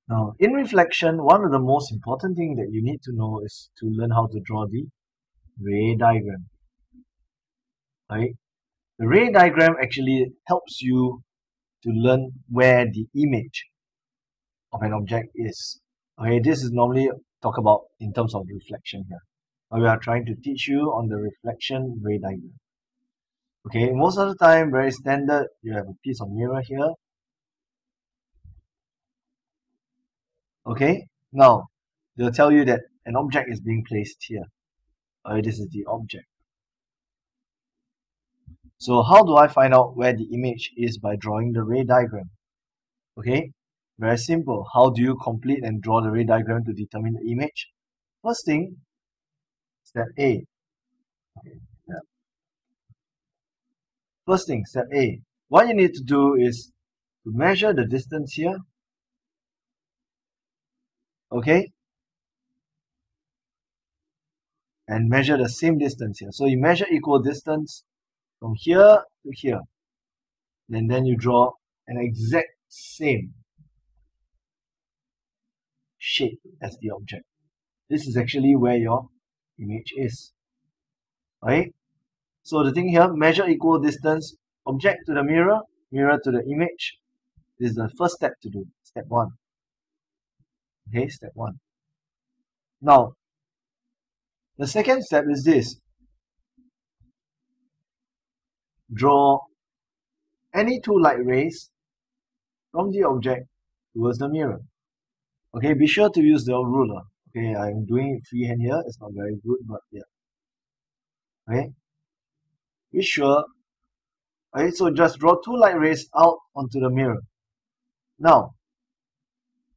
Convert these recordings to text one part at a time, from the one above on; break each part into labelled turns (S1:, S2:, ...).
S1: Now, in reflection, one of the most important things that you need to know is to learn how to draw the ray diagram. Right? The ray diagram actually helps you to learn where the image of an object is. Okay, this is normally talk about in terms of reflection here. We are trying to teach you on the reflection ray diagram. Okay, most of the time, very standard, you have a piece of mirror here. Okay, now they'll tell you that an object is being placed here. This is the object. So how do I find out where the image is by drawing the ray diagram? Okay, very simple. How do you complete and draw the ray diagram to determine the image? First thing, step A. Okay, yeah. First thing, step A. What you need to do is to measure the distance here. Okay, and measure the same distance here. So you measure equal distance from here to here. And then you draw an exact same shape as the object. This is actually where your image is. Right? So the thing here, measure equal distance, object to the mirror, mirror to the image. This is the first step to do, step 1. Okay, step 1. Now, the second step is this. Draw any two light rays from the object towards the mirror. Okay, be sure to use the ruler. Okay, I'm doing it freehand here. It's not very good, but yeah. Okay, be sure. Okay, so just draw two light rays out onto the mirror. Now,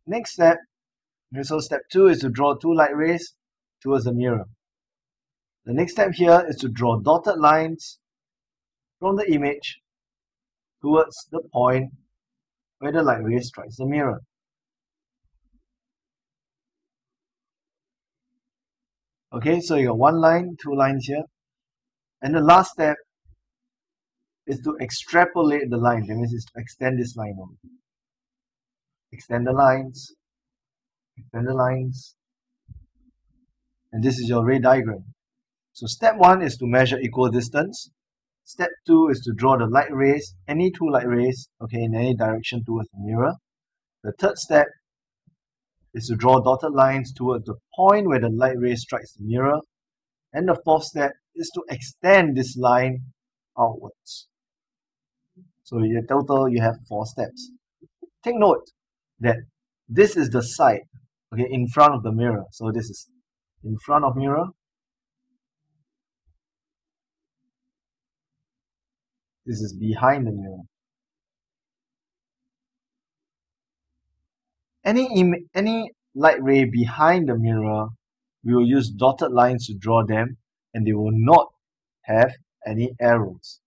S1: next step. Okay, so step 2 is to draw two light rays towards the mirror. The next step here is to draw dotted lines from the image towards the point where the light ray strikes the mirror. Okay, so you got one line, two lines here. And the last step is to extrapolate the line. That means it's to extend this line over. Extend the lines. Extend the lines. And this is your ray diagram. So step 1 is to measure equal distance. Step 2 is to draw the light rays, any two light rays, okay, in any direction towards the mirror. The third step is to draw dotted lines towards the point where the light ray strikes the mirror. And the fourth step is to extend this line outwards. So in total, you have 4 steps. Take note that this is the side, okay, in front of the mirror. So this is in front of mirror. This is behind the mirror. Any light ray behind the mirror, we will use dotted lines to draw them, and they will not have any arrows.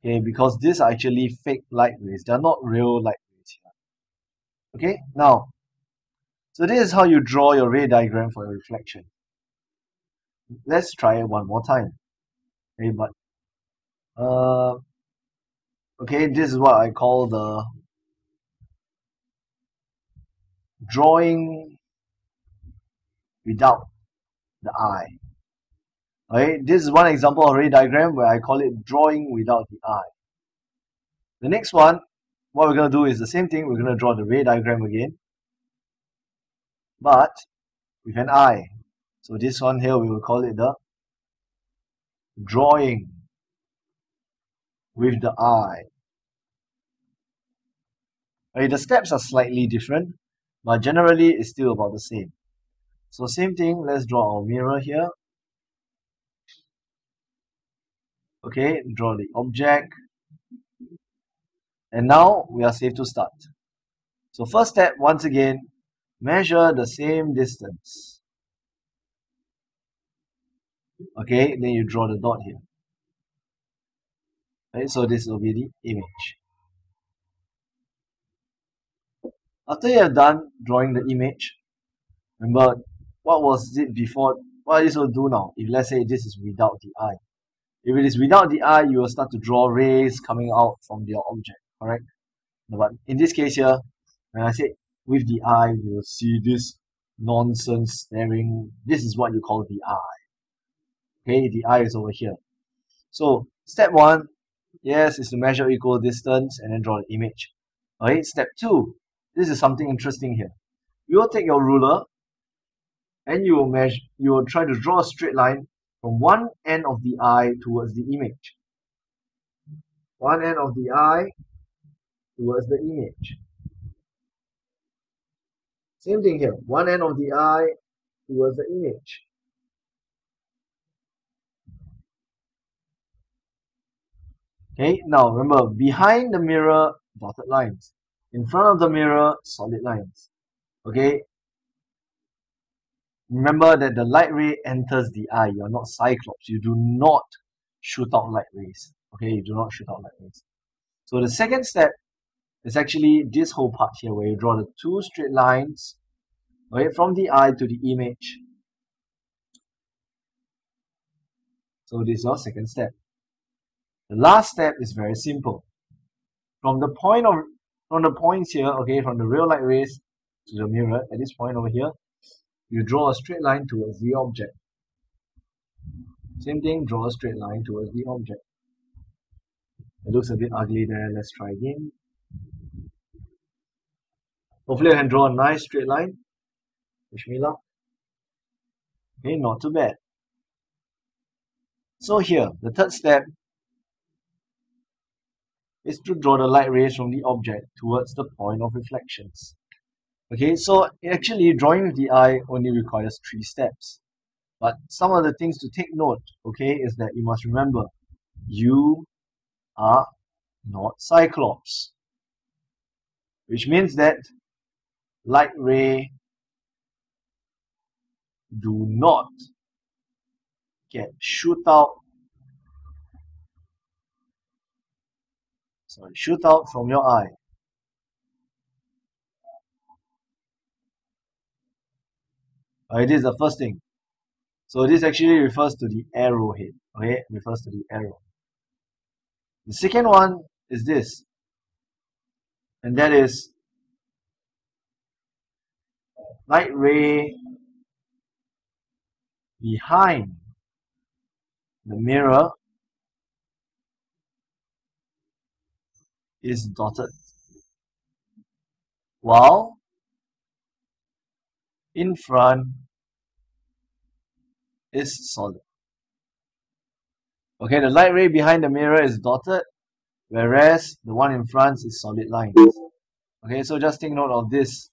S1: Okay, because these are actually fake light rays. They are not real light rays here. Okay, now, so this is how you draw your ray diagram for your reflection. Let's try it one more time. Okay, but okay, this is what I call the drawing without the eye. Okay, this is one example of ray diagram where I call it drawing without the eye. The next one, what we're going to do is the same thing. We're going to draw the ray diagram again, but with an eye. So this one here, we will call it the drawing with the eye. Okay, the steps are slightly different, but generally it's still about the same. So same thing, let's draw our mirror here. Okay, draw the object. And now we are safe to start. So first step, once again, measure the same distance. Okay, then you draw the dot here. Okay, so this will be the image. After you have done drawing the image, remember what was it before? What this will do now, if let's say this is without the eye. If it is without the eye, you will start to draw rays coming out from your object, correct? But in this case here, when I say with the eye, you will see this nonsense staring. This is what you call the eye. Okay, the eye is over here. So step 1, yes, is to measure equal distance and then draw the image. Okay, step 2, this is something interesting here. You will take your ruler and you will measure. You will try to draw a straight line from one end of the eye towards the image. One end of the eye towards the image. Same thing here. One end of the eye towards the image. Okay, now remember, behind the mirror, dotted lines. In front of the mirror, solid lines. Okay, remember that the light ray enters the eye. You're not Cyclops. You do not shoot out light rays. Okay, you do not shoot out light rays. So the second step is actually this whole part here where you draw the two straight lines, okay, from the eye to the image. So this is your second step. The last step is very simple. From the points here, okay, from the real light rays to the mirror at this point over here, you draw a straight line towards the object. Same thing, draw a straight line towards the object. It looks a bit ugly there. Let's try again. Hopefully I can draw a nice straight line. Wish me luck. Okay, not too bad. So here, the third step is to draw the light rays from the object towards the point of reflections. Okay, so actually drawing with the eye only requires 3 steps. But some of the things to take note, okay, is that you must remember, you are not Cyclops. Which means that light ray do not get shoot out from your eye. Alright, this is the first thing. So this actually refers to the arrowhead. Okay, refers to the arrow. The second one is this, and that is light ray behind the mirror is dotted, while in front is solid. Okay, the light ray behind the mirror is dotted, whereas the one in front is solid lines. Okay, so just take note of this.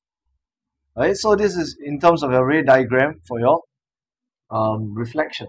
S1: Alright, so this is in terms of your ray diagram for your reflection.